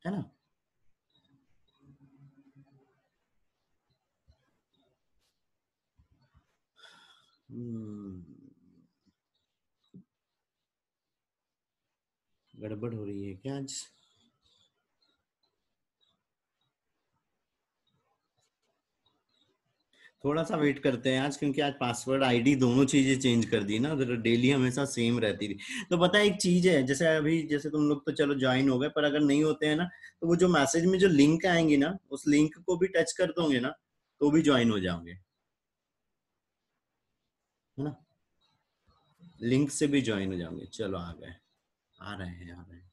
है ना। गड़बड़ हो रही है क्या आज? थोड़ा सा वेट करते हैं आज, क्योंकि आज पासवर्ड आईडी दोनों चीजें चेंज कर दी ना, उधर डेली हमेशा सेम रहती थी। तो पता है एक चीज है, जैसे अभी जैसे तुम लोग तो चलो ज्वाइन हो गए, पर अगर नहीं होते हैं ना, तो वो जो मैसेज में जो लिंक आएंगी ना, उस लिंक को भी टच कर दोगे ना, तो भी ज्वाइन हो जाओगे, है ना। लिंक से भी ज्वाइन हो जाओगे। चलो आ गए, आ रहे हैं, आ रहे हैं।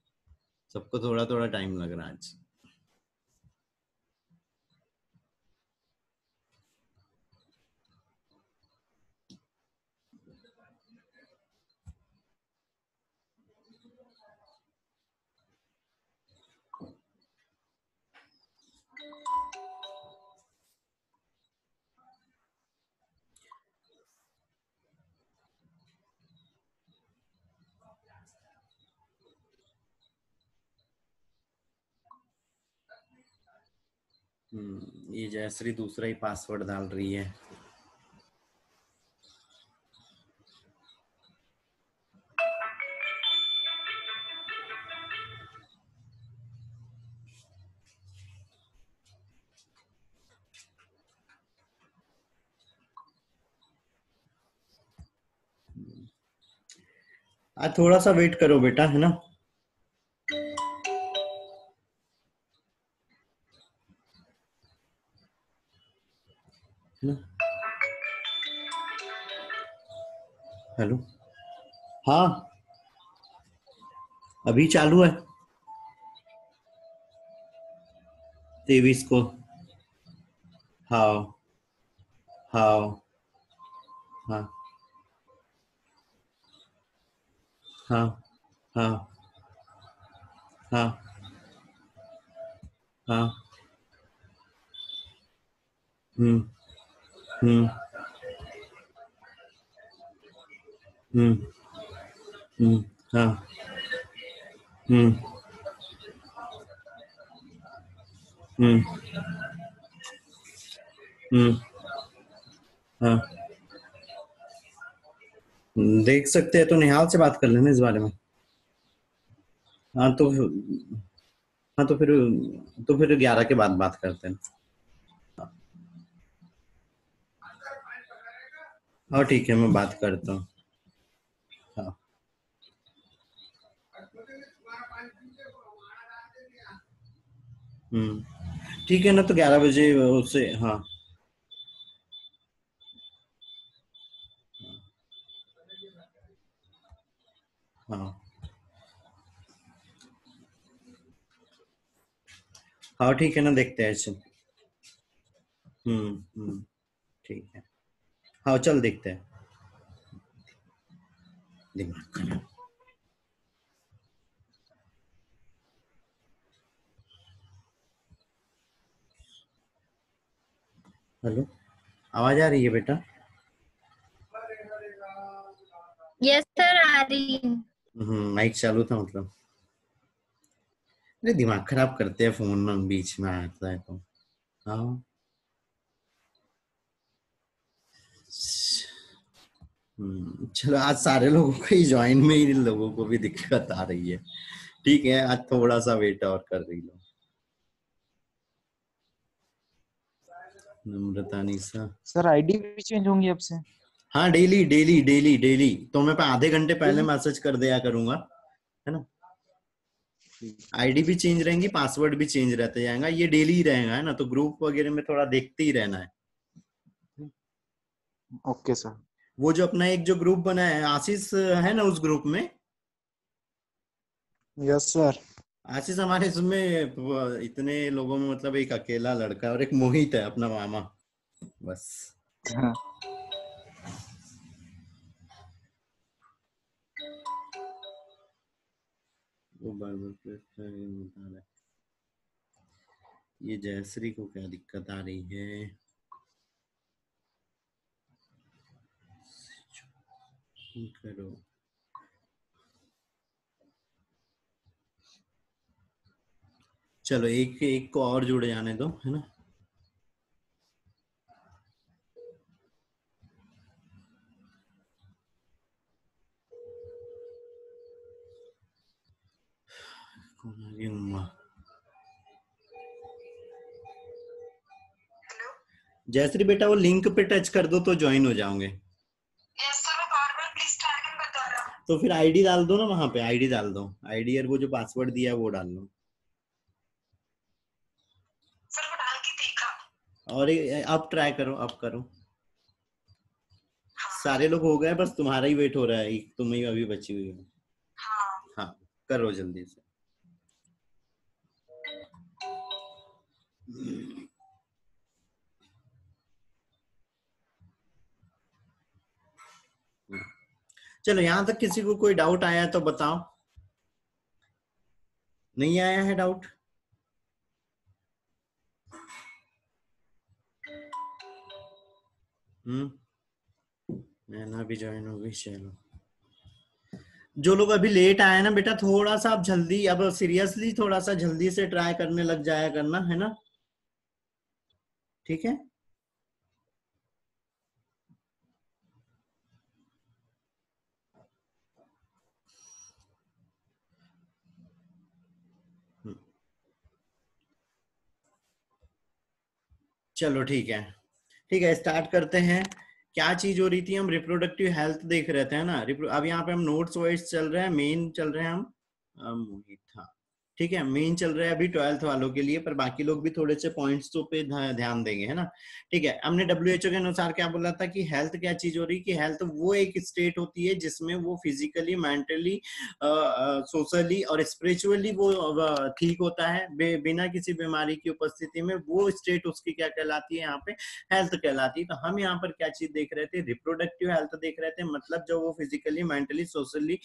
सबको थोड़ा थोड़ा टाइम लग रहा है आज। ये जयश्री दूसरा ही पासवर्ड डाल रही है। आज थोड़ा सा वेट करो बेटा, है ना। है ना। हेलो। हाँ, अभी चालू है 23 को। हाँ हाँ हाँ हाँ हाँ हाँ हाँ। हम्म हम्म हम्म हम्म। हाँ। हम्म हम्म हम्म। हाँ, देख सकते हैं तो निहाल से बात कर लेना इस बारे में। हाँ तो, हाँ तो फिर 11 के बाद बात करते हैं। हाँ ठीक है, मैं बात करता हूँ। हाँ। ठीक है ना, तो 11 बजे उससे, हाँ। हाँ हाँ ठीक है ना, देखते हैं चल। ठीक है। हाँ चल देखते हैं। दिमाग खराब। हेलो, आवाज आ रही है बेटा? यस सर, आ रही है। माइक चालू था मतलब। अरे दिमाग खराब करते हैं, फोन में बीच में आता है तो। हाँ। चलो, आज सारे लोगों को ही ज्वाइन में ही लोगों को भी दिक्कत आ रही है। ठीक है, आज थोड़ा सा वेट और कर रही लो। नम्रता निशा। सर आईडी भी चेंज होंगी अब से? हाँ, डेली डेली डेली डेली, तो मैं आधे घंटे पहले डेली? मैसेज कर दिया करूंगा, है ना। आईडी भी चेंज रहेंगी, पासवर्ड भी चेंज रहते जाएगा, ये डेली ही रहेगा, है ना। तो ग्रुप वगैरह में थोड़ा देखते ही रहना है। Okay sir. वो जो अपना एक जो ग्रुप बना है, आशीष है ना उस ग्रुप में। Yes sir. आशीष हमारे इसमें इतने लोगों में मतलब एक अकेला लड़का और एक मोहित है अपना मामा, बस। हाँ। वो बार बार बता रहा है। ये जयश्री को क्या दिक्कत आ रही है? करो। चलो एक एक को और जुड़ जाने दो, है ना। जयश्री बेटा वो लिंक पे टच कर दो तो ज्वाइन हो जाओगे। यस सर, मैं बार-बार प्लीज ट्राई करके बता रहा हूँ। तो फिर आईडी डाल दो ना, वहां पे आईडी डाल दो, आईडी और वो जो पासवर्ड दिया है वो डाल लो। सर वो डाल के देखा। और अब ट्राई करो, अब करो। हाँ सारे लोग हो गए, बस तुम्हारा ही वेट हो रहा है, तुम ही अभी बची हुई हो। हाँ। हाँ करो जल्दी से। चलो यहां तक किसी को कोई डाउट आया तो बताओ। नहीं आया है डाउट? मैंने भी ज्वाइन हो गई। चलो जो लोग अभी लेट आए ना बेटा, थोड़ा सा आप जल्दी, अब सीरियसली थोड़ा सा जल्दी से ट्राई करने लग जाया करना, है ना। ठीक है। चलो ठीक है, ठीक है स्टार्ट करते हैं। क्या चीज हो रही थी, हम रिप्रोडक्टिव हेल्थ देख रहे थे ना। अब यहाँ पे हम नोट्स वाइज चल रहे हैं, मेन चल रहे हैं हम मोहित, हाँ ठीक है, मेन चल रहा है अभी 12th वालों के लिए, पर बाकी लोग भी थोड़े से पॉइंट्स तो पे ध्यान देंगे, है ना। ठीक है, हमने WHO के अनुसार क्या बोला था कि हेल्थ क्या चीज हो रही, कि हेल्थ वो एक स्टेट होती है जिसमें वो फिजिकली, मेंटली, सोशली और स्पिरिचुअली वो ठीक होता है, बिना किसी बीमारी की उपस्थिति में। वो स्टेट उसकी क्या कहलाती है, यहाँ पे हेल्थ कहलाती है। तो हम यहाँ पर क्या चीज देख रहे थे, रिप्रोडक्टिव हेल्थ देख रहे थे, मतलब जो वो फिजिकली, मेंटली, सोशली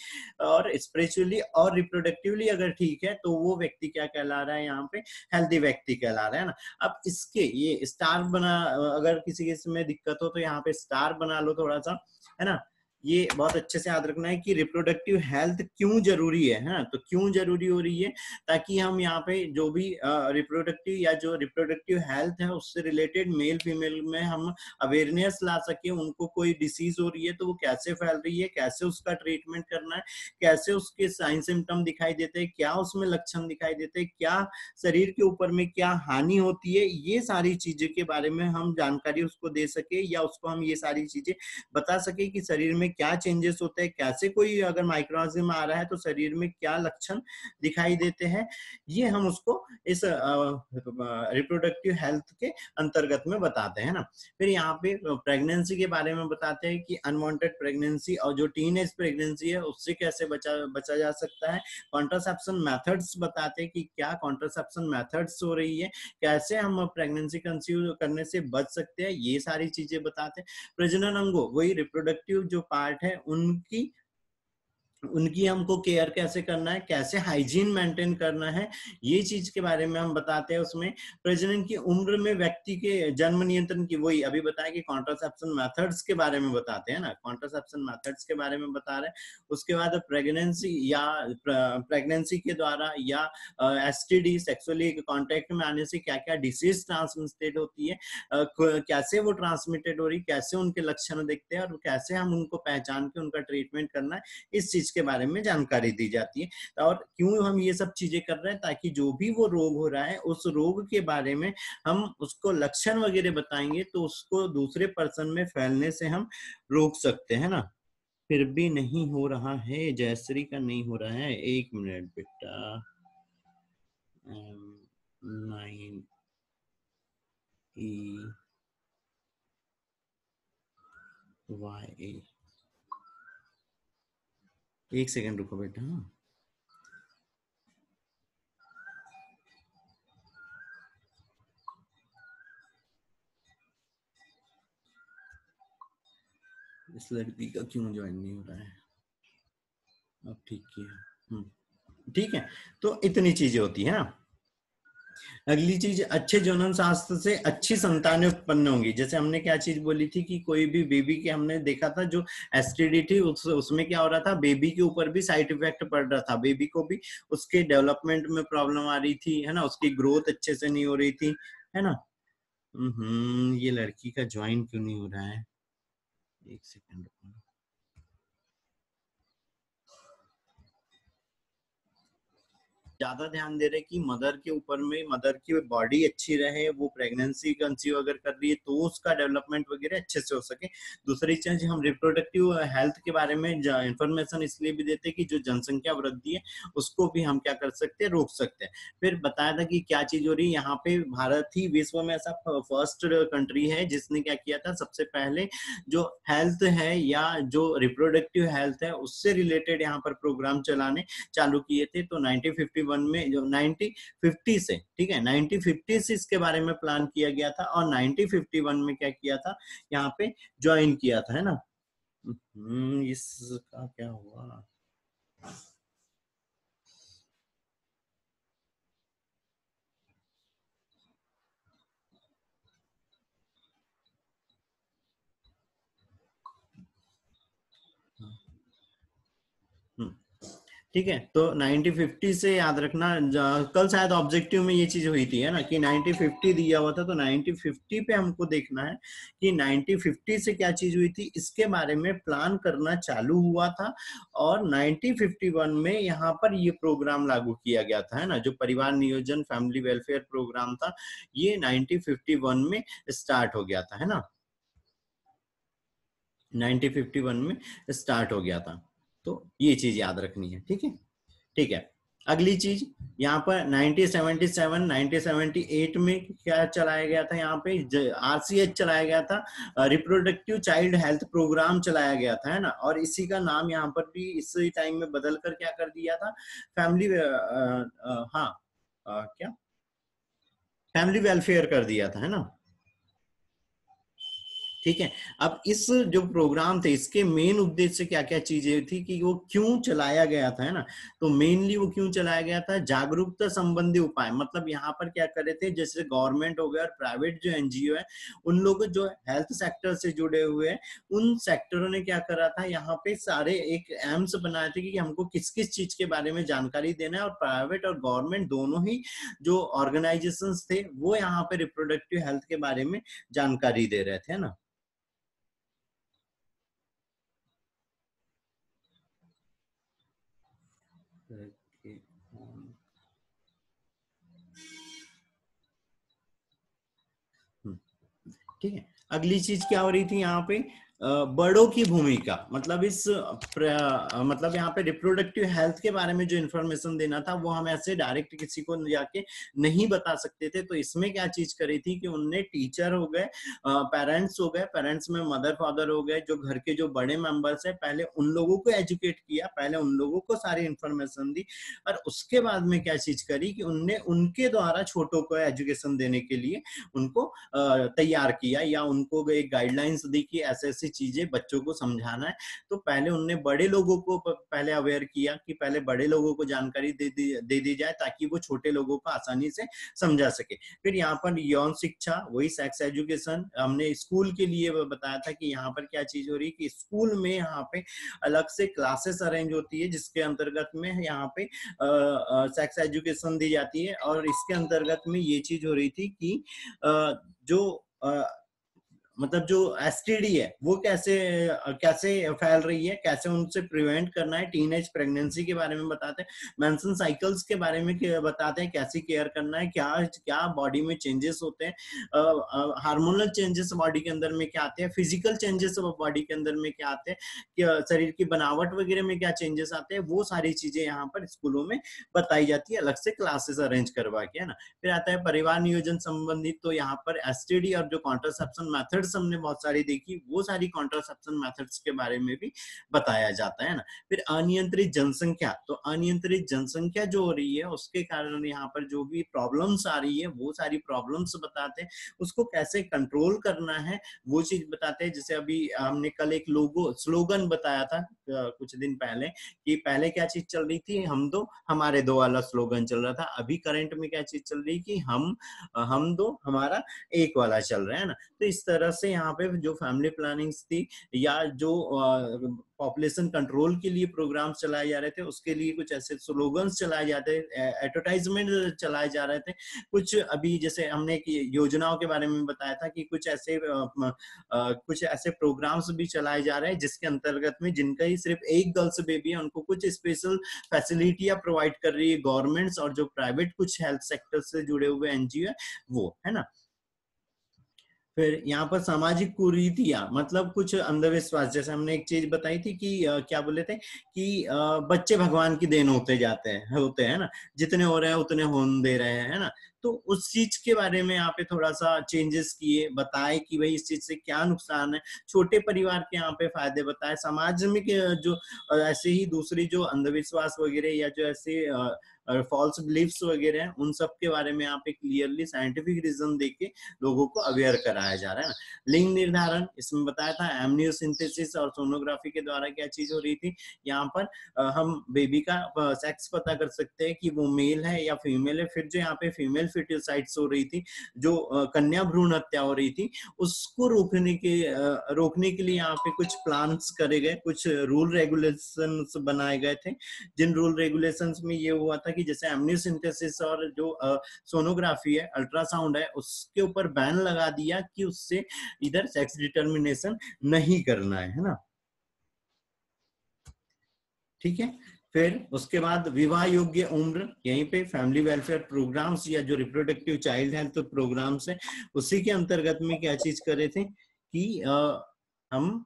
और स्पिरिचुअली और रिप्रोडक्टिवली अगर ठीक है तो वो व्यक्ति क्या कहला रहा है, यहाँ पे हेल्दी व्यक्ति कहला रहा है ना। अब इसके ये स्टार बना, अगर किसी के इसमें दिक्कत हो तो यहाँ पे स्टार बना लो थोड़ा सा, है ना। ये बहुत अच्छे से याद रखना है कि रिप्रोडक्टिव हेल्थ क्यों जरूरी है ना। तो क्यों जरूरी हो रही है, ताकि हम यहाँ पे जो भी रिप्रोडक्टिव या जो रिप्रोडक्टिव हेल्थ है उससे रिलेटेड मेल फीमेल में हम अवेयरनेस ला सके। उनको कोई डिसीज हो रही है तो वो कैसे फैल रही है, कैसे उसका ट्रीटमेंट करना है, कैसे उसके साइन सिम्टम दिखाई देते हैं, क्या उसमें लक्षण दिखाई देते हैं, क्या शरीर के ऊपर में क्या हानि होती है, ये सारी चीजें के बारे में हम जानकारी उसको दे सके, या उसको हम ये सारी चीजें बता सके कि शरीर में क्या चेंजेस होते हैं, कैसे कोई अगर माइक्रोऑर्गेनिज्म आ रहा है तो शरीर में क्या लक्षण दिखाई देते हैं। ये हम उसको इस रिप्रोडक्टिव हेल्थ के अंतर्गत में बताते हैं ना। फिर यहाँ पे प्रेगनेंसी के बारे में बताते हैं कि अनवांटेड प्रेगनेंसी और जो टीनेज प्रेगनेंसी है उससे कैसे बचा जा सकता है। कॉन्ट्रासेप्शन मेथड्स बताते हैं कि क्या कॉन्ट्रासेप्शन मेथड्स हो रही है, कैसे हम प्रेगनेंसी कंसीव करने से बच सकते हैं, ये सारी चीजें बताते हैं। प्रजनन अंगों, वही रिप्रोडक्टिव जो पार्ट है उनकी हमको केयर कैसे करना है, कैसे हाइजीन मेंटेन करना है, ये चीज के बारे में हम बताते हैं उसमें। प्रजनन की उम्र में व्यक्ति के जन्म नियंत्रण की, वही अभी बताया कि कॉन्ट्रासेप्शन मेथड्स के बारे में बताते हैं ना, कॉन्ट्रासेप्शन मेथड्स के बारे में बता रहे हैं। उसके बाद प्रेगनेंसी या प्रेगनेंसी के द्वारा या एसटीडी सेक्सुअली कांटेक्ट में आने से क्या क्या डिसीज ट्रांसमिटेड होती है, कैसे वो ट्रांसमिटेड हो रही, कैसे उनके लक्षण दिखते हैं और कैसे हम उनको पहचान के उनका ट्रीटमेंट करना है, इस चीज के बारे में जानकारी दी जाती है। और क्यों हम ये सब चीजें कर रहे हैं, ताकि जो भी वो रोग हो रहा है उस रोग के बारे में हम उसको लक्षण वगैरह बताएंगे तो उसको दूसरे पर्सन में फैलने से हम रोक सकते हैं ना। फिर भी नहीं हो रहा है, जयश्री का नहीं हो रहा है, 1 मिनट बेटा। 9 EYA, 1 सेकंड रुको बेटा। इस लड़की का क्यों ज्वाइन नहीं हो रहा है, अब ठीक किया। ठीक है, तो इतनी चीजें होती है ना। अगली चीज, अच्छे जनन शास्त्र से अच्छी संतानें उत्पन्न होंगी। जैसे हमने क्या चीज बोली थी कि कोई भी बेबी के हमने देखा था जो एसटीडी थी उसमें क्या हो रहा था, बेबी के ऊपर भी साइड इफेक्ट पड़ रहा था, बेबी को भी उसके डेवलपमेंट में प्रॉब्लम आ रही थी, है ना, उसकी ग्रोथ अच्छे से नहीं हो रही थी, है ना। ये लड़की का ज्वाइन क्यों नहीं हो रहा है, एक सेकंड। ज्यादा ध्यान दे रहे कि मदर के ऊपर में, मदर की बॉडी अच्छी रहे, वो प्रेगनेंसी कंसीव अगर कर रही है तो उसका डेवलपमेंट वगैरह अच्छे से हो सके। दूसरी चीज, हम रिप्रोडक्टिव हेल्थ के बारे में इंफॉर्मेशन इसलिए भी देते हैं कि जो जनसंख्या वृद्धि है उसको भी हम क्या कर सकते हैं, रोक सकते हैं। फिर बताया था कि क्या चीज हो रही है यहाँ पे, भारत ही विश्व में ऐसा फर्स्ट कंट्री है जिसने क्या किया था, सबसे पहले जो हेल्थ है या जो रिप्रोडक्टिव हेल्थ है उससे रिलेटेड यहाँ पर प्रोग्राम चलाने चालू किए थे। तो 1951 में, जो 1950 से, ठीक है, 1950 से इसके बारे में प्लान किया गया था और 1951 में क्या किया था, यहाँ पे ज्वाइन किया था, है ना। इसका क्या हुआ, ठीक है। तो 1950 से याद रखना, कल शायद ऑब्जेक्टिव में ये चीज हुई थी, है ना, कि 1950 दिया हुआ था, तो 1950 पे हमको देखना है कि 1950 से क्या चीज हुई थी, इसके बारे में प्लान करना चालू हुआ था और 1951 में यहाँ पर ये प्रोग्राम लागू किया गया था, है ना, जो परिवार नियोजन फैमिली वेलफेयर प्रोग्राम था, ये 1951 में स्टार्ट हो गया था, है ना, 1951 में स्टार्ट हो गया था। तो ये चीज याद रखनी है, ठीक है, ठीक है। अगली चीज यहाँ पर 1977 1978 में क्या चलाया गया था, यहाँ पे आरसीएच चलाया गया था, रिप्रोडक्टिव चाइल्ड हेल्थ प्रोग्राम चलाया गया था, है ना, और इसी का नाम यहाँ पर भी इसी टाइम में बदल कर क्या कर दिया था, फैमिली क्या फैमिली वेलफेयर कर दिया था, है ना, ठीक है। अब इस जो प्रोग्राम थे इसके मेन उद्देश्य क्या क्या चीजें थी कि वो क्यों चलाया गया था, है ना, तो मेनली वो क्यों चलाया गया था, जागरूकता संबंधी उपाय, मतलब यहाँ पर क्या करे थे, जैसे गवर्नमेंट हो गया और प्राइवेट जो एनजीओ है, उन लोग जो हेल्थ सेक्टर से जुड़े हुए हैं, उन सेक्टरों ने क्या करा था, यहाँ पे सारे एक एम्स बनाए थे कि हमको किस किस चीज के बारे में जानकारी देना है, और प्राइवेट और गवर्नमेंट दोनों ही जो ऑर्गेनाइजेशंस थे वो यहाँ पे रिप्रोडक्टिव हेल्थ के बारे में जानकारी दे रहे थे, है ना। ठीक है। अगली चीज क्या हो रही थी यहाँ पे, बड़ों की भूमिका, मतलब मतलब यहाँ पे रिप्रोडक्टिव हेल्थ के बारे में जो इन्फॉर्मेशन देना था वो हम ऐसे डायरेक्ट किसी को जाके नहीं बता सकते थे। तो इसमें क्या चीज करी थी कि उनने टीचर हो गए, पेरेंट्स हो गए, पेरेंट्स में मदर फादर हो गए, जो घर के जो बड़े मेंबर्स है, पहले उन लोगों को एजुकेट किया, पहले उन लोगों को सारी इन्फॉर्मेशन दी, और उसके बाद में क्या चीज करी कि उनने उनके द्वारा छोटों को एजुकेशन देने के लिए उनको तैयार किया, या उनको एक गाइडलाइंस दी कि ऐसे ऐसी चीजें बच्चों को समझाना है। तो पहले उनने बड़े लोगों को पहले अवेयर किया कि पहले बड़े लोगों को जानकारी दे दी जाए ताकि वो छोटे लोगों को आसानी से समझा सके। फिर यहाँ पर यौन शिक्षा, वही सेक्स एजुकेशन, हमने स्कूल के लिए बताया था कि यहाँ पर क्या चीज हो रही है कि स्कूल में यहाँ पे अलग से क्लासेस अरेंज होती है जिसके अंतर्गत में यहाँ पे सेक्स एजुकेशन दी जाती है, और इसके अंतर्गत में ये चीज हो रही थी कि जो मतलब जो एसटीडी है वो कैसे कैसे फैल रही है, कैसे उनसे प्रिवेंट करना है, टीनेज प्रेगनेंसी के बारे में बताते हैं, मेंस्ट्रुअल साइकिल्स के बारे में बताते हैं, कैसे केयर करना है, क्या क्या बॉडी में चेंजेस होते हैं, हार्मोनल चेंजेस बॉडी के अंदर में क्या आते हैं, फिजिकल चेंजेस बॉडी के अंदर में क्या आते हैं, शरीर की बनावट वगैरह में क्या चेंजेस आते हैं, वो सारी चीजें यहाँ पर स्कूलों में बताई जाती है, अलग से क्लासेस अरेंज करवा के, है ना। फिर आता है परिवार नियोजन संबंधित, तो यहाँ पर एसटीडी और जो कॉन्ट्रासेप्शन मेथड्स मेथड्स हमने बहुत सारी देखी, वो सारी कॉन्ट्रासेप्शन मेथड्स के बारे में भी बताया जाता है ना। फिर अनियंत्रित जनसंख्या, तो अनियंत्रित जनसंख्या जो हो रही है उसके कारण यहाँ पर जो भी प्रॉब्लम्स आ रही है वो सारी प्रॉब्लम्स बताते हैं, उसको कैसे कंट्रोल करना है वो चीज बताते हैं। जैसे अभी हमने कल एक लोगो स्लोगन बताया था कुछ दिन पहले, कि पहले क्या चीज चल रही थी, हम दो हमारे दो वाला स्लोगन चल रहा था। अभी करंट में क्या चीज चल रही, कि हम दो हमारा एक वाला चल रहा है ना। तो इस तरह से यहाँ पे जो फैमिली प्लानिंग्स थी या जो पॉपुलेशन कंट्रोल के लिए प्रोग्राम चलाए जा रहे थे, उसके लिए कुछ ऐसे स्लोगन्स चलाए जाते, एडवर्टाइजमेंट चलाए जा रहे थे। कुछ अभी जैसे हमने योजनाओं के बारे में बताया था कि कुछ ऐसे प्रोग्राम्स भी चलाए जा रहे हैं जिसके अंतर्गत में जिनका ही सिर्फ एक गर्ल्स बेबी है उनको कुछ स्पेशल फैसिलिटियां प्रोवाइड कर रही है गवर्नमेंट्स, और जो प्राइवेट कुछ हेल्थ सेक्टर से जुड़े हुए एनजीओ है वो, है ना। फिर यहाँ पर सामाजिक कुरीतियां, मतलब कुछ अंधविश्वास, जैसे हमने एक चीज बताई थी कि क्या बोले थे कि बच्चे भगवान की देन होते हैं ना, जितने हो रहे हैं उतने होने दे रहे हैं, है ना। तो उस चीज के बारे में यहाँ पे थोड़ा सा चेंजेस किए, बताए कि भाई इस चीज से क्या नुकसान है, छोटे परिवार के यहाँ पे फायदे बताए, समाज में जो ऐसे ही दूसरी जो अंधविश्वास वगैरह या जो ऐसे फॉल्स बिलीफ्स वगैरह हैं उन सब के बारे में यहाँ पे क्लियरली साइंटिफिक रीजन देके लोगों को अवेयर कराया जा रहा है ना। लिंग निर्धारण इसमें बताया था, एमनियोसिंथेसिस और सोनोग्राफी के द्वारा क्या चीज हो रही थी, यहाँ पर हम बेबी का सेक्स पता कर सकते हैं कि वो मेल है या फीमेल है। फिर जो यहाँ पे फीमेल फिटिसाइड्स हो रही थी, जो कन्या भ्रूण हत्या हो रही थी, उसको रोकने के लिए यहाँ पे कुछ प्लान्स करे गए, कुछ रूल रेगुलेशंस बनाए गए थे, जिन रूल रेगुलेशंस में ये हुआ था कि जैसे एमनियोसिंथेसिस और जो सोनोग्राफी है, अल्ट्रासाउंड है, उसके ऊपर बैन लगा दिया कि उससे इधर सेक्स डिटर्मिनेशन नहीं करना है ना। ठीक है। फिर उसके बाद विवाह योग्य उम्र, यहीं पे फैमिली वेलफेयर प्रोग्राम्स या जो रिप्रोडक्टिव चाइल्ड हेल्थ प्रोग्राम्स है उसी के अंतर्गत में क्या चीज कर रहे थे कि हम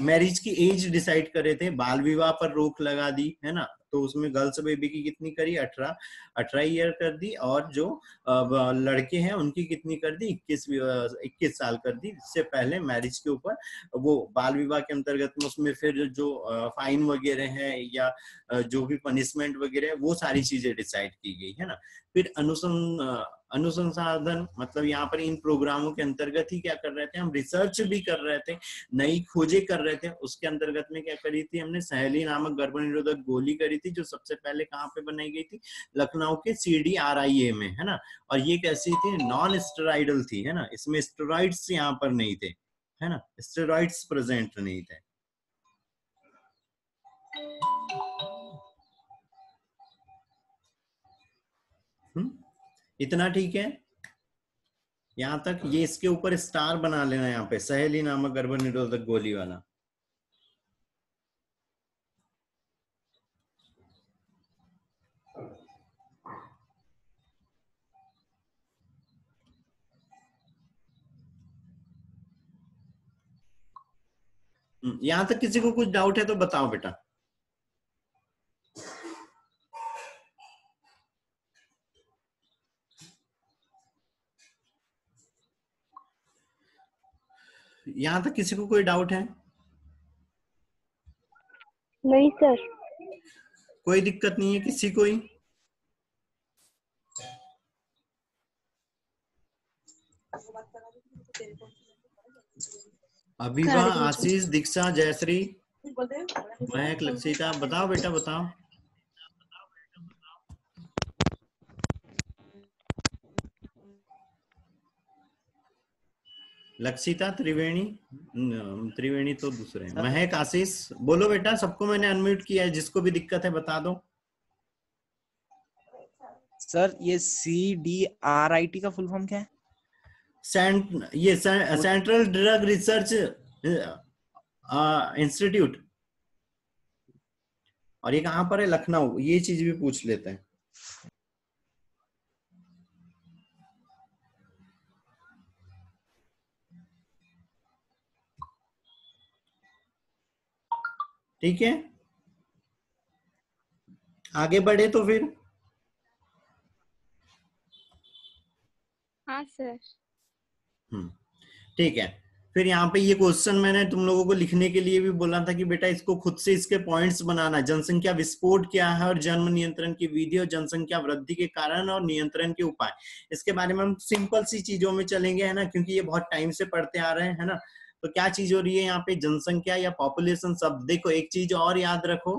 मैरिज की एज डिसाइड कर रहे थे, बाल विवाह पर रोक लगा दी, है ना। तो उसमें गर्ल्स बेबी की कितनी करी, 18 ईयर कर दी, और जो लड़के हैं उनकी कितनी कर दी, 21 साल कर दी। इससे पहले मैरिज के ऊपर वो बाल विवाह के अंतर्गत में उसमें फिर जो फाइन वगैरह है या जो भी पनिशमेंट वगैरह है वो सारी चीजें डिसाइड की गई, है ना। फिर अनुसंधान, मतलब यहाँ पर इन प्रोग्रामों के अंतर्गत ही क्या कर रहे थे, हम रिसर्च भी कर रहे थे, नई खोजें कर रहे थे। उसके अंतर्गत में क्या करी थी हमने, सहेली नामक गर्भ निरोधक गोली करी थी, जो सबसे पहले कहाँ पे बनाई गई थी, लखनऊ के CDRIA में, है ना। और ये कैसी थी, नॉन स्टेरॉइडल थी, है ना, इसमें स्टेरॉइड्स यहाँ पर नहीं थे, है ना, स्टेरॉइड्स प्रेजेंट नहीं थे। इतना ठीक है यहां तक। ये इसके ऊपर स्टार बना लेना यहाँ पे, सहेली नामक गर्भ निरोधक गोली वाला। यहां तक किसी को कुछ डाउट है तो बताओ बेटा। यहां तक किसी को कोई डाउट है? नहीं सर। कोई दिक्कत नहीं है किसी को ही? अभिवा, आशीष, दीक्षा, जयश्री, महक, लक्षिता, बताओ बेटा बताओ। लक्षिता, त्रिवेणी तो दूसरे हैं। महक, आशीष, बोलो बेटा, सबको मैंने अनम्यूट किया है, जिसको भी दिक्कत है बता दो। सर ये CDRIT का फुल फॉर्म क्या है? ये सेंट्रल ड्रग रिसर्च इंस्टीट्यूट, और ये कहाँ पर है, लखनऊ। ये चीज भी पूछ लेते हैं। ठीक है, आगे बढ़े तो फिर। हाँ सर। ठीक है। फिर यहाँ पे ये क्वेश्चन मैंने तुम लोगों को लिखने के लिए भी बोला था कि बेटा इसको खुद से इसके पॉइंट्स बनाना। जनसंख्या विस्फोट क्या है और जन्म नियंत्रण की विधि और जनसंख्या वृद्धि के कारण और नियंत्रण के उपाय, इसके बारे में हम सिंपल सी चीजों में चलेंगे, है ना, क्योंकि ये बहुत टाइम से पढ़ते आ रहे हैं, है ना। तो क्या चीज हो रही है यहाँ पे, जनसंख्या या पॉपुलेशन शब्द। देखो एक चीज और याद रखो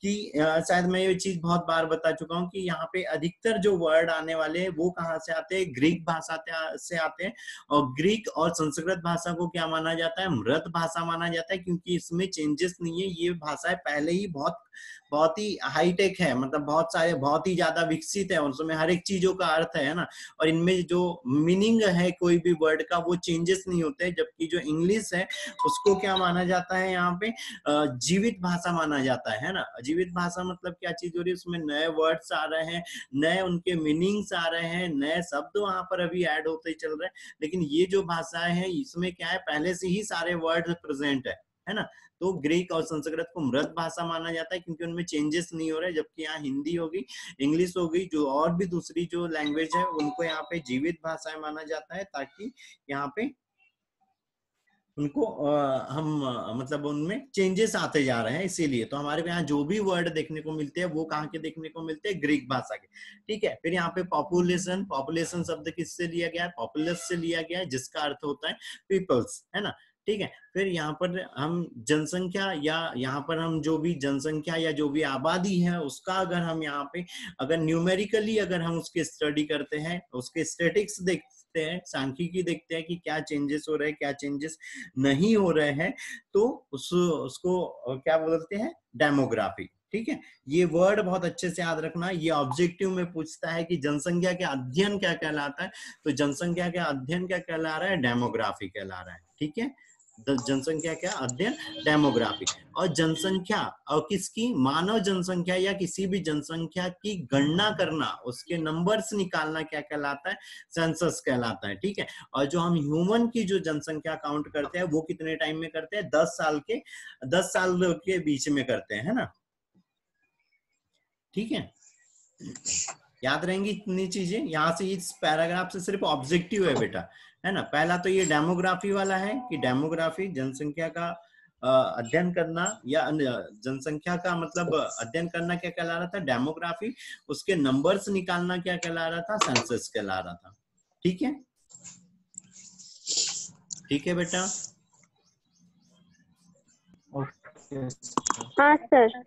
कि शायद मैं ये चीज बहुत बार बता चुका हूँ कि यहाँ पे अधिकतर जो वर्ड आने वाले हैं वो कहाँ से आते हैं, ग्रीक भाषा से आते हैं। और ग्रीक और संस्कृत भाषा को क्या माना जाता है, मृत भाषा माना जाता है, क्योंकि इसमें चेंजेस नहीं है। ये भाषाएं पहले ही बहुत ही हाईटेक है, मतलब बहुत ही ज्यादा विकसित है, उसमें हर एक चीजों का अर्थ है ना। और इनमें जो मीनिंग है कोई भी वर्ड का वो चेंजेस नहीं होते। जबकि जो इंग्लिश है उसको क्या माना जाता है यहाँ पे, जीवित भाषा माना जाता है ना। जीवित भाषा मतलब क्या चीज हो रही है, उसमें नए वर्ड्स आ रहे हैं, नए उनके मीनिंग्स आ रहे हैं, नए शब्द वहां पर अभी ऐड होते चल रहे हैं। लेकिन ये जो भाषाएं हैं इसमें क्या है, पहले से ही सारे वर्ड प्रेजेंट है ना। तो ग्रीक और संस्कृत को मृत भाषा माना जाता है क्योंकि उनमें चेंजेस नहीं हो रहे। जबकि यहाँ हिंदी हो गई, इंग्लिश हो गई, जो और भी दूसरी जो लैंग्वेज है उनको यहाँ पे जीवित भाषाएं माना जाता है, ताकि यहाँ पे उनको मतलब उनमें चेंजेस आते जा रहे हैं। इसीलिए तो हमारे यहाँ जो भी वर्ड देखने को मिलते हैं वो कहाँ के देखने को मिलते हैं, ग्रीक भाषा के। ठीक है। फिर यहाँ पे पॉपुलेशन शब्द किससे लिया गया है, पॉपुलस से लिया गया है, जिसका अर्थ होता है पीपल्स, है ना। ठीक है। फिर यहाँ पर हम जनसंख्या या यहाँ पर हम जो भी जनसंख्या या जो भी आबादी है उसका अगर हम यहाँ पे अगर न्यूमेरिकली अगर हम उसके स्टडी करते हैं, उसके स्टैटिक्स देखते हैं, सांख्यिकी देखते हैं कि क्या चेंजेस हो रहे हैं, क्या चेंजेस नहीं हो रहे हैं, तो उसको क्या बोलते हैं, डेमोग्राफी। ठीक है। ये वर्ड बहुत अच्छे से याद रखना। ये ऑब्जेक्टिव में पूछता है कि जनसंख्या के अध्ययन क्या कहलाता है, तो जनसंख्या के अध्ययन क्या कहला रहा है, डेमोग्राफी कहला रहा है। ठीक है। जनसंख्या क्या अध्ययन, डेमोग्राफी। और जनसंख्या और किसकी, मानव जनसंख्या या किसी भी जनसंख्या की गणना करना, उसके नंबर्स निकालना क्या कहलाता है, सेंसस कहलाता है। ठीक है। और जो हम ह्यूमन की जो जनसंख्या काउंट करते हैं वो कितने टाइम में करते हैं, 10 साल के बीच में करते हैं, है ना। ठीक है। याद रहेंगी इतनी चीजें। यहाँ से इस पैराग्राफ से सिर्फ ऑब्जेक्टिव है बेटा, है ना। पहला तो ये डेमोग्राफी वाला है कि डेमोग्राफी जनसंख्या का अध्ययन करना, या जनसंख्या का मतलब अध्ययन करना क्या कहला रहा था, डेमोग्राफी। उसके नंबर्स निकालना क्या कहला रहा था, सेंसस कहला रहा था। ठीक है। ठीक है बेटा। हाँ सर।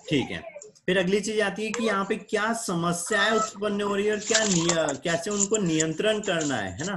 ठीक है। फिर अगली चीज आती है कि यहाँ पे क्या समस्याएं उत्पन्न हो रही है और कैसे उनको नियंत्रण करना है ना।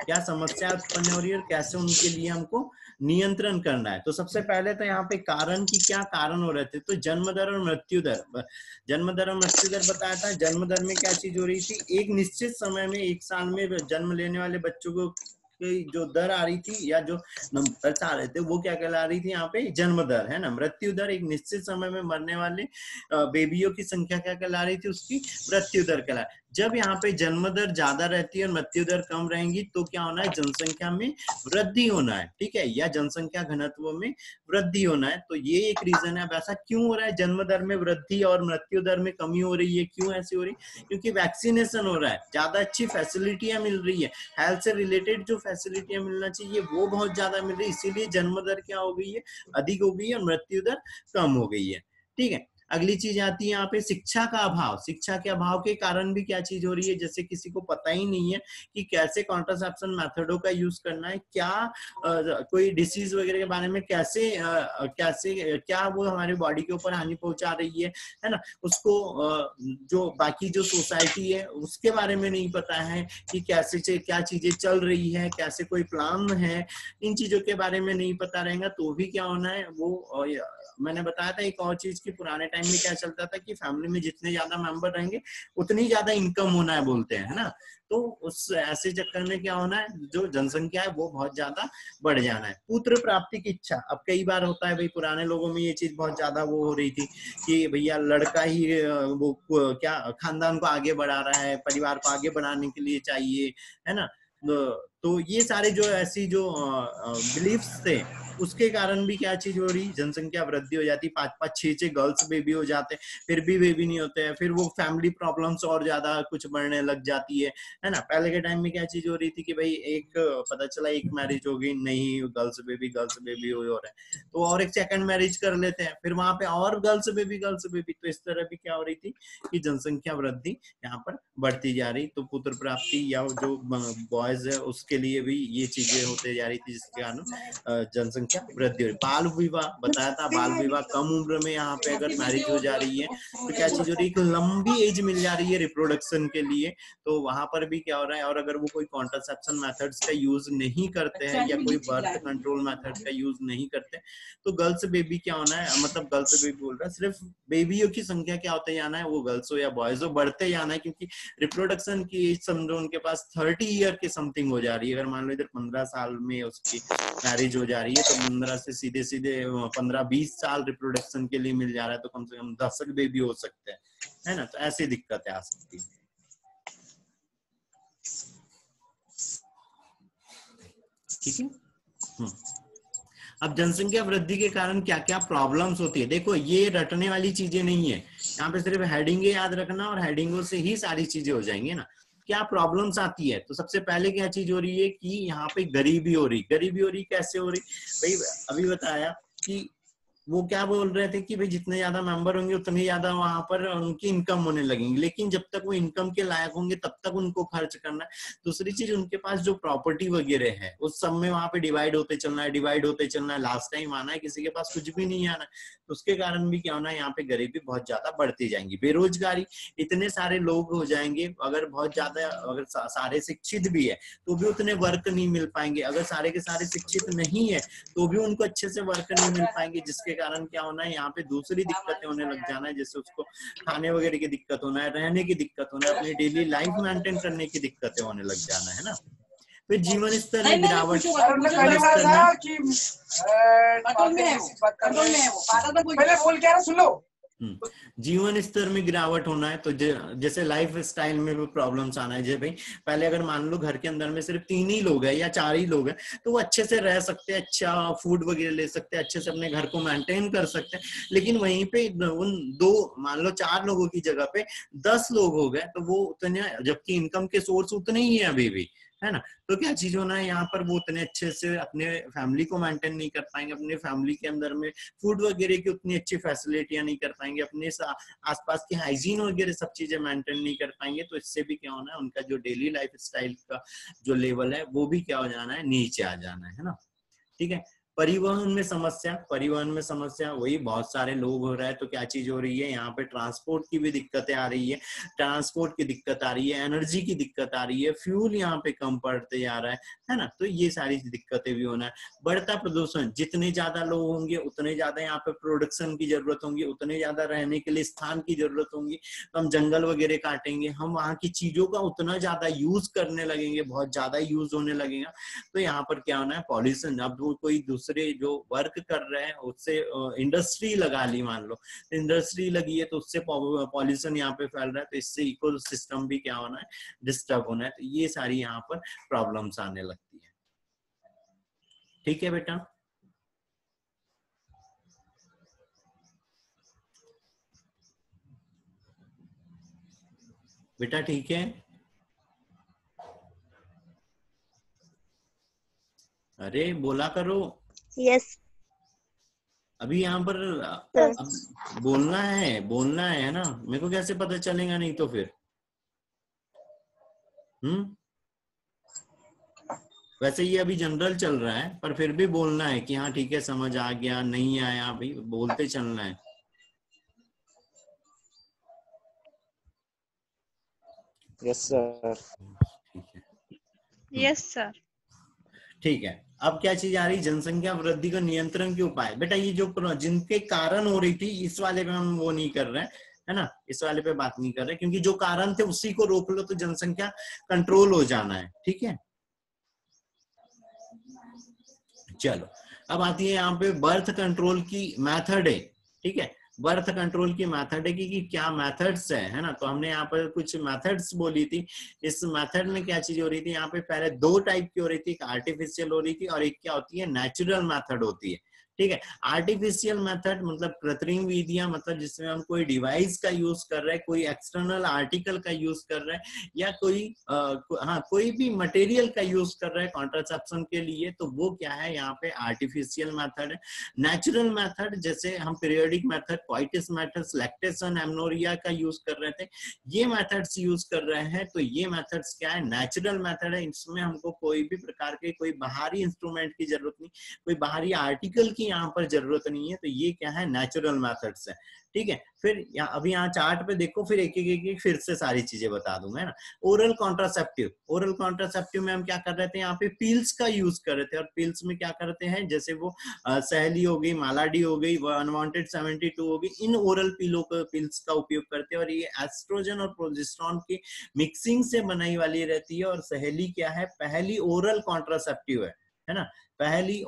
क्या समस्या उत्पन्न हो रही है और कैसे उनके लिए हमको नियंत्रण करना है। तो सबसे पहले तो यहाँ पे कारण की क्या कारण हो रहे थे, तो जन्म दर और मृत्यु दर। जन्म दर और मृत्यु दर बताया था। जन्म दर में क्या चीज हो रही थी, एक निश्चित समय में, एक साल में जन्म लेने वाले बच्चों को जो दर आ रही थी या जो नंबर आ रहे थे वो क्या कहला रही थी यहाँ पे, जन्म दर, है ना। मृत्यु दर, एक निश्चित समय में मरने वाले बेबियों की संख्या क्या कहला रही थी, उसकी मृत्यु दर कहला। जब यहाँ पे जन्म दर ज्यादा रहती है और मृत्यु दर कम रहेंगी तो क्या होना है, जनसंख्या में वृद्धि होना है। ठीक है। या जनसंख्या घनत्व में वृद्धि होना है। तो ये एक रीजन है। अब ऐसा क्यों हो रहा है, जन्म दर में वृद्धि और मृत्यु दर में कमी हो रही है, क्यों ऐसी हो रही है, क्योंकि वैक्सीनेशन हो रहा है, ज्यादा अच्छी फैसिलिटियां मिल रही है, हेल्थ से रिलेटेड जो फैसिलिटियां मिलना चाहिए वो बहुत ज्यादा मिल रही है, इसीलिए जन्म दर क्या हो गई है, अधिक हो गई है और मृत्यु दर कम हो गई है। ठीक है। अगली चीज आती है यहाँ पे शिक्षा का अभाव। शिक्षा के अभाव के कारण भी क्या चीज हो रही है, जैसे किसी को पता ही नहीं है कि कैसे कॉन्ट्रासेप्शन मेथडों का यूज करना है, क्या कोई डिसीज वगैरह के बारे में कैसे क्या वो हमारी बॉडी के ऊपर हानि पहुंचा रही है ना। उसको जो बाकी जो सोसाइटी है उसके बारे में नहीं पता है कि कैसे क्या चीजें चल रही है, कैसे कोई प्लान है, इन चीजों के बारे में नहीं पता रहेगा तो भी क्या होना है, वो मैंने बताया था एक और चीज की, पुराने टाइम में क्या चलता था कि फैमिली में जितने ज्यादा मेंबर रहेंगे उतनी ज्यादा इनकम होना है बोलते हैं, है ना। तो उस ऐसे चक्कर में क्या होना है, जो जनसंख्या है वो बहुत ज्यादा बढ़ जाना है। पुत्र प्राप्ति की इच्छा, अब कई बार होता है भाई, पुराने लोगों में ये चीज बहुत ज्यादा वो हो रही थी कि भैया लड़का ही वो क्या खानदान को आगे बढ़ा रहा है, परिवार को आगे बढ़ाने के लिए चाहिए, है ना। तो ये सारे जो ऐसी जो बिलीफ्स थे उसके कारण भी क्या चीज हो रही, जनसंख्या वृद्धि हो जाती, 5-5, 6-6 गर्ल्स बेबी हो जाते हैं, फिर भी बेबी नहीं होते हैं, फिर वो फैमिली प्रॉब्लम्स और ज्यादा कुछ बढ़ने लग जाती है ना। पहले के टाइम में क्या चीज हो रही थी कि भाई एक पता चला एक मैरिज हो गई, नहीं गर्ल्स बेबी हो रहा है, तो और एक सेकंड मैरिज कर लेते हैं, फिर वहां पे और गर्ल्स बेबी, तो इस तरह भी क्या हो रही थी कि जनसंख्या वृद्धि यहाँ पर बढ़ती जा रही। तो पुत्र प्राप्ति या जो बॉयज है उसके लिए भी ये चीजें होते जा रही थी, जिसके कारण जनसंख्या वृद्धि हो रही। बाल विवाह बताया था, बाल विवाह कम उम्र में यहाँ पे अगर मैरिज हो जा रही है तो क्या चीज हो रही है, एक लंबी एज मिल जा रही है रिप्रोडक्शन के लिए, तो वहां पर भी क्या हो रहा है। और अगर वो कोई कॉन्ट्रासेप्शन मेथड्स का यूज नहीं करते हैं या कोई बर्थ कंट्रोल मेथड का यूज नहीं करते, तो गर्ल्स बेबी क्या होना है, मतलब गर्ल्स बेबी बोल रहा है, सिर्फ बेबियों की संख्या क्या होते जाना है, वो गर्ल्स हो या बॉयज हो बढ़ते जाना है, क्योंकि रिप्रोडक्शन की एज समझो उनके पास 30 ईयर के समथिंग हो जा रही है। अगर मान लो इधर 15 साल में उसकी मैरिज हो जा रही है, तो 15 से सीधे सीधे 15-20 साल रिप्रोडक्शन के लिए मिल जा रहा है, तो कम से कम 10 बेबी हो सकते हैं, है ना। तो ऐसी दिक्कतें आ सकती है। ठीक है। अब जनसंख्या वृद्धि के कारण क्या क्या प्रॉब्लम्स होती है, देखो ये रटने वाली चीजें नहीं है, यहाँ पे सिर्फ हेडिंग याद रखना और हेडिंगों से ही सारी चीजें हो जाएंगी ना। क्या प्रॉब्लम्स आती है, तो सबसे पहले क्या चीज हो रही है कि यहाँ पे गरीबी हो रही, कैसे हो रही भाई, अभी बताया कि वो क्या बोल रहे थे कि भाई जितने ज्यादा मेंबर होंगे उतने ज्यादा वहां पर उनकी इनकम होने लगेंगी, लेकिन जब तक वो इनकम के लायक होंगे तब तक उनको खर्च करना है। दूसरी चीज, उनके पास जो प्रॉपर्टी वगैरह है उस सब में वहां पे डिवाइड होते चलना है, लास्ट टाइम आना है, किसी के पास कुछ भी नहीं आना है। तो उसके कारण भी क्या होना है, यहाँ पे गरीबी बहुत ज्यादा बढ़ती जाएंगी। बेरोजगारी, इतने सारे लोग हो जाएंगे, अगर बहुत ज्यादा, अगर सारे शिक्षित भी है तो भी उतने वर्क नहीं मिल पाएंगे, अगर सारे के सारे शिक्षित नहीं है तो भी उनको अच्छे से वर्क नहीं मिल पाएंगे, जिसके कारण क्या होना है, यहाँ पे दूसरी दिक्कतें होने लग जाना है, जैसे उसको खाने वगैरह की दिक्कत होना है, रहने की दिक्कत होना है, अपनी डेली लाइफ मेंटेन करने की दिक्कतें होने लग जाना है ना। फिर जीवन स्तर में गिरावट, जीवन स्तर में गिरावट होना है, तो जैसे लाइफ स्टाइल में भी प्रॉब्लम्स आना है। जैसे भाई पहले अगर मान लो घर के अंदर में सिर्फ 3 ही लोग हैं या 4 ही लोग हैं, तो वो अच्छे से रह सकते हैं, अच्छा फूड वगैरह ले सकते हैं, अच्छे से अपने घर को मेंटेन कर सकते हैं। लेकिन वहीं पे उन 2 मान लो 4 लोगों की जगह पे 10 लोग हो गए, तो वो उतने, जबकि इनकम के सोर्स उतने ही है अभी भी, है ना। तो क्या चीज होना है, यहाँ पर वो उतने अच्छे से अपने फैमिली को मेंटेन नहीं कर पाएंगे, अपने फैमिली के अंदर में फूड वगैरह की उतनी अच्छी फैसिलिटियां नहीं कर पाएंगे, अपने आसपास की हाइजीन वगैरह सब चीजें मेंटेन नहीं कर पाएंगे। तो इससे भी क्या होना है, उनका जो डेली लाइफ स्टाइल का जो लेवल है वो भी क्या हो जाना है, नीचे आ जाना है ना। ठीक है। परिवहन में समस्या वही, बहुत सारे लोग हो रहा है, तो क्या चीज हो रही है, यहाँ पे ट्रांसपोर्ट की भी दिक्कतें आ रही है, एनर्जी की दिक्कत आ रही है, फ्यूल यहाँ पे कम पड़ते जा रहा है ना। तो ये सारी दिक्कतें भी होना है। बढ़ता प्रदूषण, जितने ज्यादा लोग होंगे उतने ज्यादा यहाँ पे प्रोडक्शन की जरूरत होगी, उतने ज्यादा रहने के लिए स्थान की जरूरत होगी, तो हम जंगल वगैरह काटेंगे, हम वहाँ की चीजों का उतना ज्यादा यूज करने लगेंगे, बहुत ज्यादा यूज होने लगेगा। तो यहाँ पर क्या होना है, पॉल्यूशन। अब वो कोई दूसरे जो वर्क कर रहे हैं उससे इंडस्ट्री लगा ली, मान लो इंडस्ट्री लगी है, तो उससे पॉल्यूशन यहाँ पे फैल रहा है, तो इससे इको सिस्टम भी क्या होना है, डिस्टर्ब होना है। तो ये सारी यहाँ पर प्रॉब्लम्स आने लगती है। ठीक है बेटा। बेटा ठीक है। अरे बोला करो। यस। अभी यहाँ पर अब बोलना है ना, मेरे को कैसे पता चलेगा नहीं तो फिर। वैसे ये अभी जनरल चल रहा है, पर फिर भी बोलना है कि हाँ ठीक है, समझ आ गया, नहीं आया, भाई बोलते चलना है। Yes sir. Yes sir. ठीक है। अब क्या चीज आ रही, जनसंख्या वृद्धि का नियंत्रण के उपाय। बेटा ये जो जिनके कारण हो रही थी, इस वाले पे हम वो नहीं कर रहे हैं, है ना, इस वाले पे बात नहीं कर रहे, क्योंकि जो कारण थे उसी को रोक लो तो जनसंख्या कंट्रोल हो जाना है। ठीक है। चलो अब आती है यहाँ पे बर्थ कंट्रोल की मेथड है। ठीक है। बर्थ कंट्रोल की मेथड है कि क्या मेथड्स है ना। तो हमने यहाँ पर कुछ मेथड्स बोली थी। इस मेथड में क्या चीज हो रही थी, यहाँ पे पहले दो टाइप की हो रही थी, एक आर्टिफिशियल हो रही थी और एक क्या होती है, नेचुरल मेथड होती है। ठीक है, आर्टिफिशियल मेथड मतलब कृत्रिम विधियां, मतलब जिसमें हम कोई डिवाइस का यूज कर रहे हैं, कोई एक्सटर्नल आर्टिकल का यूज कर रहे हैं, या कोई भी मटेरियल का यूज कर रहे हैं कॉन्ट्रासेप्शन के लिए, तो वो क्या है यहाँ पे आर्टिफिशियल मेथड है। नेचुरल मेथड जैसे हम periodic method, coitus method, lactation, amenorrhoea का यूज कर रहे थे, ये मेथड्स यूज कर रहे हैं। तो ये मेथड्स क्या है, नेचुरल मेथड है। इसमें हमको कोई भी प्रकार के कोई बाहरी इंस्ट्रूमेंट की जरूरत नहीं, कोई बाहरी आर्टिकल की यहाँ पर जरूरत नहीं है। तो ये क्या है, नेचुरल मेथड्स है। ठीक है, फिर अभी यहाँ चार्ट पे देखो, फिर एक फिर से सारी चीजें बता दूंगा, है ना। ओरल कॉन्ट्रासेप्टिव, ओरल कॉन्ट्रासेप्टिव में हम क्या कर रहे थे, यहाँ पे पिल्स का यूज कर रहे थे। और पिल्स में क्या करते हैं, जैसे वो सहेली हो गई, मालाडी हो गई, अनवांटेड 72 हो गई, इन ओरल पिल्स का उपयोग करते हैं। और ये एस्ट्रोजन और प्रोजेस्टेरोन की मिक्सिंग से बनाई वाली रहती है। और सहेली क्या है, पहली ओरल कॉन्ट्रासेप्टिव है ना, पहली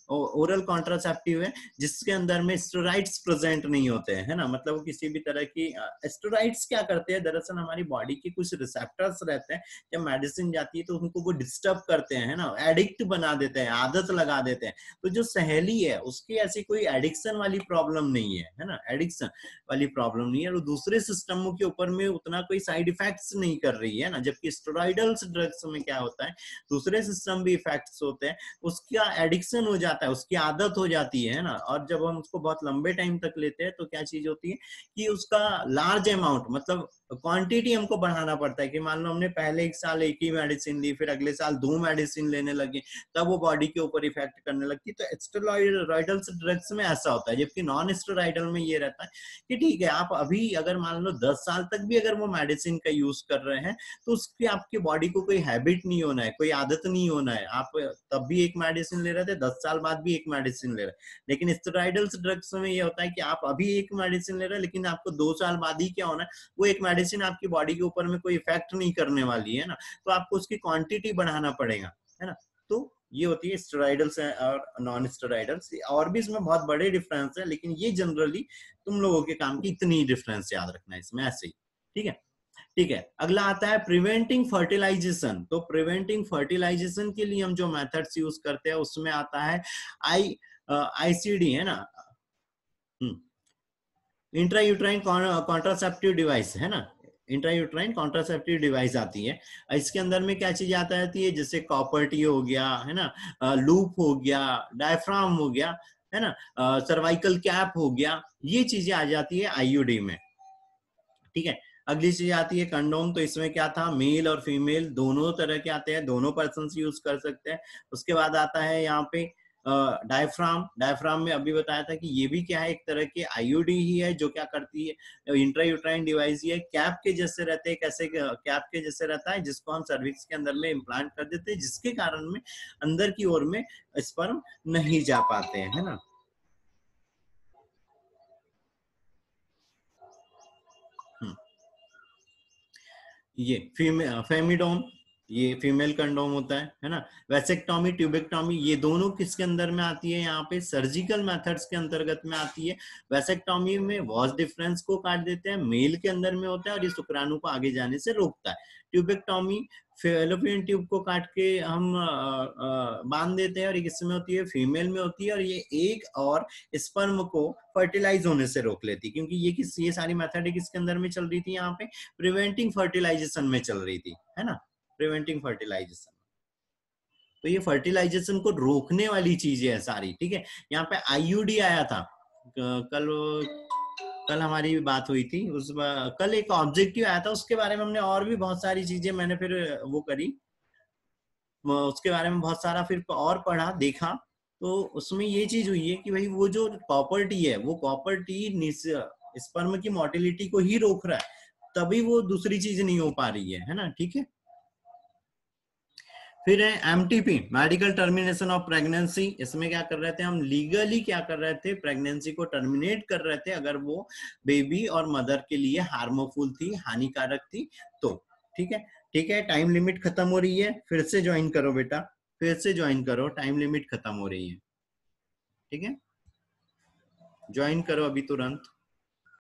ओरल कॉन्ट्रासेप्टिव है जिसके अंदर में स्टेरॉइड्स प्रेजेंट नहीं होते हैं, है ना। मतलब किसी भी तरह की स्टेरॉइड्स क्या करते हैं, दरअसल हमारी बॉडी के कुछ रिसेप्टर्स रहते हैं, जब मेडिसिन जाती है तो उनको वो डिस्टर्ब करते हैं, है ना, एडिक्ट बना देते हैं, आदत लगा देते हैं। तो जो सहेली है उसकी ऐसी कोई एडिक्शन वाली प्रॉब्लम नहीं है ना, एडिक्शन वाली प्रॉब्लम नहीं है। और दूसरे सिस्टमों के ऊपर में उतना कोई साइड इफेक्ट्स नहीं कर रही है ना। जबकि स्टेरॉइडल्स ड्रग्स में क्या होता है, दूसरे सिस्टम भी इफेक्ट्स होते हैं, उसका एडिक्शन हो जाता है, उसकी आदत हो जाती है ना। और जब हम उसको बहुत लंबे टाइम तक लेते हैं तो क्या चीज होती है कि उसका लार्ज अमाउंट, मतलब क्वांटिटी हमको बढ़ाना पड़ता है। कि मान लो हमने पहले एक साल एक ही मेडिसिन ली, फिर अगले साल 2 मेडिसिन लेने लगे, तब वो बॉडी के ऊपर इफेक्ट करने लगती है। तो स्टेरॉइडल ड्रग्स में ऐसा होता है। जबकि नॉन स्टेरॉइडल में ये रहता है कि ठीक है, आप अभी अगर मान लो 10 साल तक भी अगर वो मेडिसिन का यूज कर रहे हैं तो उसकी आपकी बॉडी को कोई हैबिट नहीं होना है, कोई आदत नहीं होना है। आप तब भी एक मेडिसिन ले रहे थे, 10 साल बाद भी एक मेडिसिन ले रहे हैं। लेकिन स्टेरॉइडल्स ड्रग्स में ये होता है कि आप अभी एक मेडिसिन ले रहे हैं, लेकिन आपको 2 साल बाद ही क्या होना है, वो एक मेडिसिन आपकी बॉडी के ऊपर में कोई इफेक्ट नहीं करने वाली है ना। तो आपको उसकी क्वांटिटी बढ़ाना पड़ेगा, है ना। तो ये होती है स्टेरॉइडल्स और नॉन स्टेरॉइडल्स। और भी इसमें बहुत बड़े डिफरेंस है, लेकिन ये जनरली तुम लोगों के काम की इतनी डिफरेंस याद रखना है इसमें, ऐसे ही। ठीक है, ठीक है। अगला आता है प्रिवेंटिंग फर्टिलाइजेशन। तो प्रिवेंटिंग फर्टिलाइजेशन के लिए हम जो मेथड्स यूज करते हैं उसमें आता है आईसीडी, है ना, इंट्रायूट्राइन कॉन्ट्रासेप्टिव डिवाइस, है ना। इंट्रायूट्राइन कॉन्ट्रासेप्टिव डिवाइस आती है। इसके अंदर में क्या चीज आता है, जैसे कॉपर टी हो गया, है ना, लूप हो गया, डायफ्राम हो गया, है ना, सर्वाइकल कैप हो गया, ये चीजें आ जाती है आईयूडी में। ठीक है, अगली चीज आती है कंडोम। तो इसमें क्या था, मेल और फीमेल दोनों तरह के आते हैं, दोनों पर्सन यूज कर सकते हैं। उसके बाद आता है यहाँ पे डायफ्राम। डायफ्राम में अभी बताया था कि ये भी क्या है, एक तरह की आईयूडी ही है जो क्या करती है, इंट्रायूट्राइन डिवाइस ही है, कैप के जैसे रहते हैं। कैसे कैप के जैसे रहता है, जिसको हम सर्विक्स के अंदर में इम्प्लांट कर देते हैं, जिसके कारण में अंदर की ओर में स्पर्म नहीं जा पाते हैं, है ना। ये फेमिडोम, ये फीमेल कंडोम होता है ना। वैसेक्टोमी, ट्यूबेक्टोमी, ये दोनों किसके अंदर में आती है, यहाँ पे सर्जिकल मेथड्स के अंतर्गत में आती है। वैसेक्टोमी में वॉस डिफरेंस को काट देते हैं, मेल के अंदर में होता है और ये शुक्राणु को आगे जाने से रोकता है। ट्यूबेक्टोमी फेलोपियन ट्यूब को काट के हम बांध देते हैं, और इसमें होती है फीमेल में होती है, और ये एक और स्पर्म को फर्टिलाइज होने से रोक लेती है। क्योंकि ये सारी मेथड किसके अंदर में चल रही थी, यहाँ पे प्रिवेंटिंग फर्टिलाइजेशन में चल रही थी, है ना, प्रिवेंटिंग फर्टिलाइजेशन। तो ये फर्टिलाइजेशन को रोकने वाली चीजें है सारी। ठीक है, यहाँ पे आईयूडी आया था, कल हमारी बात हुई थी, कल एक ऑब्जेक्टिव आया था, उसके बारे में हमने और भी बहुत सारी चीजें मैंने फिर वो करी, उसके बारे में बहुत सारा फिर और पढ़ा देखा। तो उसमें ये चीज हुई है कि भाई वो जो कॉपर टी है, वो कॉपर टी स्पर्म की मोटिलिटी को ही रोक रहा है, तभी वो दूसरी चीज नहीं हो पा रही है ना। ठीक है, फिर है MTP, medical termination of pregnancy. इसमें क्या कर रहे थे हम, लीगली क्या कर रहे थे, प्रेगनेंसी को टर्मिनेट कर रहे थे अगर वो बेबी और मदर के लिए हार्मफुल थी, हानिकारक थी तो। ठीक है, ठीक है, टाइम लिमिट खत्म हो रही है, फिर से ज्वाइन करो बेटा, फिर से ज्वाइन करो, टाइम लिमिट खत्म हो रही है। ठीक है, ज्वाइन करो अभी तुरंत।